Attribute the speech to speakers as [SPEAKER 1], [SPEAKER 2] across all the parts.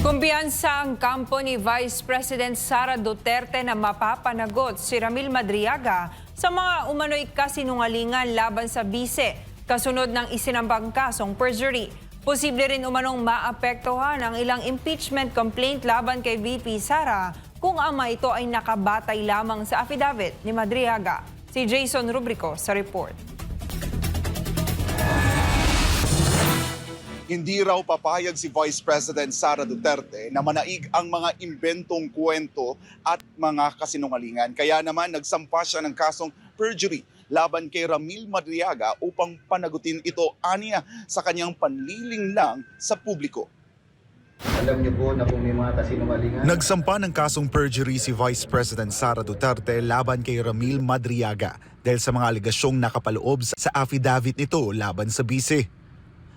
[SPEAKER 1] Kumpiyansa ang kampo ni Vice President Sara Duterte na mapapanagot si Ramil Madriaga sa mga umano'y kasinungalingan laban sa bise, kasunod ng isinambang kasong perjury. Posible rin umanong maapektuhan ang ilang impeachment complaint laban kay VP Sara kung ang mga ito ay nakabatay lamang sa affidavit ni Madriaga. Si Jason Rubrico sa report.
[SPEAKER 2] Hindi raw papayag si Vice President Sara Duterte na manaig ang mga imbentong kwento at mga kasinungalingan. Kaya naman nagsampa siya ng kasong perjury laban kay Ramil Madriaga upang panagutin ito aniya sa kanyang panlilinlang sa publiko.
[SPEAKER 3] Alam niyo po na kung may mga kasinungalingan.
[SPEAKER 4] Nagsampa ng kasong perjury si Vice President Sara Duterte laban kay Ramil Madriaga dahil sa mga aligasyong nakapaloob sa affidavit nito laban sa bise.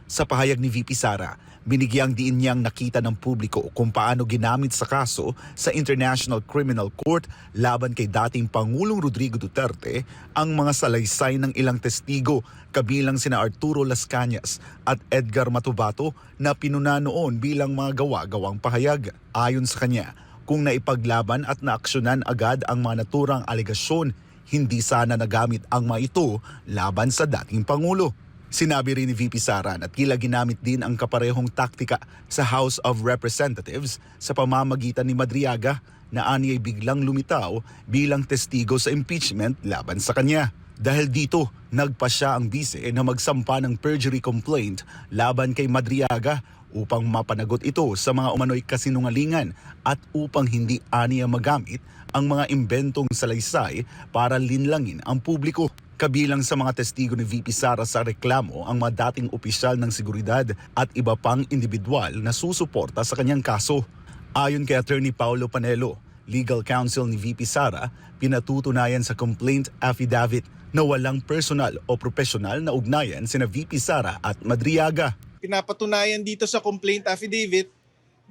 [SPEAKER 4] Sa pahayag ni VP Sara, binigyang diin niyang nakita ng publiko kung paano ginamit sa kaso sa International Criminal Court laban kay dating Pangulong Rodrigo Duterte ang mga salaysay ng ilang testigo kabilang sina Arturo Las Cañas at Edgar Matubato na pinuna noon bilang mga gawa-gawang pahayag. Ayon sa kanya, kung naipaglaban at naaksyonan agad ang mga naturang alegasyon, hindi sana nagamit ang mga ito laban sa dating Pangulo. Sinabi rin ni VP Sara na tila ginamit din ang kaparehong taktika sa House of Representatives sa pamamagitan ni Madriaga na aniya'y biglang lumitaw bilang testigo sa impeachment laban sa kanya. Dahil dito, nagpasya ang bise na magsampa ng perjury complaint laban kay Madriaga upang mapanagot ito sa mga umano'y kasinungalingan at upang hindi aniya magamit ang mga imbentong salaysay para linlangin ang publiko. Kabilang sa mga testigo ni VP Sara sa reklamo ang mga dating opisyal ng seguridad at iba pang individual na susuporta sa kanyang kaso. Ayon kay Attorney Paulo Panelo, legal counsel ni VP Sara, pinatutunayan sa complaint affidavit na walang personal o profesional na ugnayan sina VP Sara at Madriaga.
[SPEAKER 5] Pinapatunayan dito sa complaint affidavit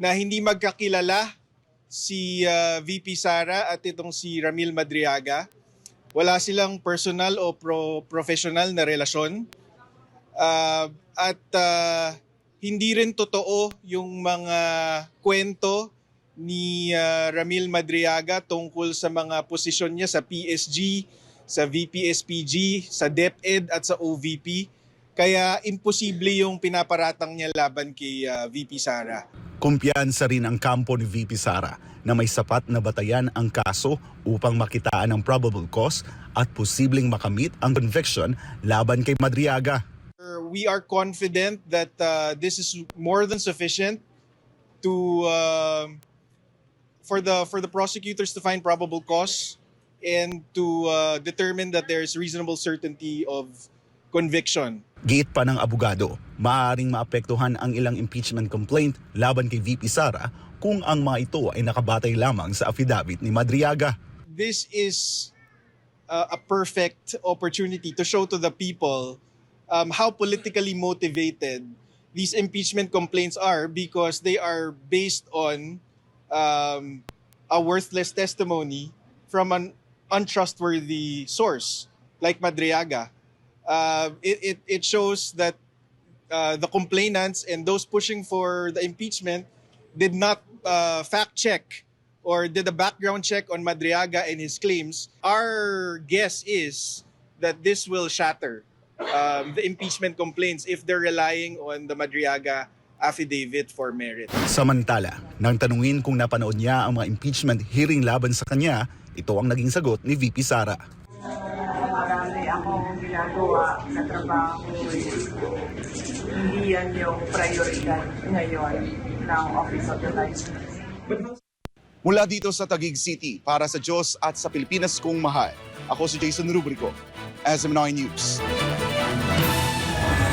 [SPEAKER 5] na hindi magkakilala si VP Sara at itong si Ramil Madriaga. Wala silang personal o professional na relasyon at hindi rin totoo yung mga kwento ni Ramil Madriaga tungkol sa mga posisyon niya sa PSG, sa VP-SPG, sa DepEd at sa OVP. Kaya imposible yung pinaparatang niya laban kay VP Sara.
[SPEAKER 4] Kumpiyansa rin ang kampo ni VP Sara na may sapat na batayan ang kaso upang makitaan ang probable cause at posibleng makamit ang conviction laban kay Madriaga.
[SPEAKER 5] We are confident that this is more than sufficient to for the prosecutors to find probable cause and to determine that there is reasonable certainty of conviction.
[SPEAKER 4] Giit pa ng abogado, maaaring maapektuhan ang ilang impeachment complaint laban kay VP Sara kung ang mga ito ay nakabatay lamang sa affidavit ni Madriaga.
[SPEAKER 5] This is a perfect opportunity to show to the people how politically motivated these impeachment complaints are because they are based on a worthless testimony from an untrustworthy source like Madriaga. It shows that the complainants and those pushing for the impeachment did not fact check or did a background check on Madriaga and his claims. Our guess is that this will shatter the impeachment complaints if they're relying on the Madriaga affidavit for merit.
[SPEAKER 4] Samantala, nang tanungin kung napanood niya ang mga impeachment hearing laban sa kanya, ito ang naging sagot ni VP Sara.
[SPEAKER 6] Marami akong ginagawa na trabaho, hindi yan yung prioridad ngayon ng Office of the Vice President.
[SPEAKER 2] Mula dito sa Taguig City, para sa Diyos at sa Pilipinas kong mahal, ako si Jason Rubrico, SM9 News.